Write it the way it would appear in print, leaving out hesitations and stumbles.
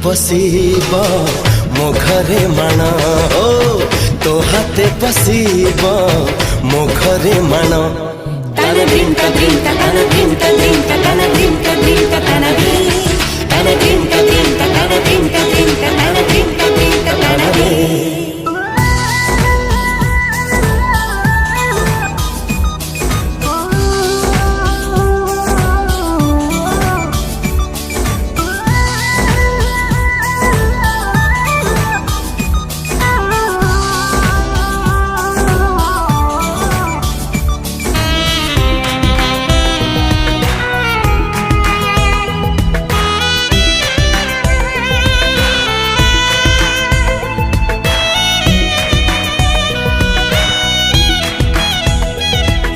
पशिब मो घरे माण ओ तो हाथे पशिब मो घरे माण तन धिंका धिंका तन धिंका धिंका तन धिंका धिंका तन धिंका धिंका तन धिंका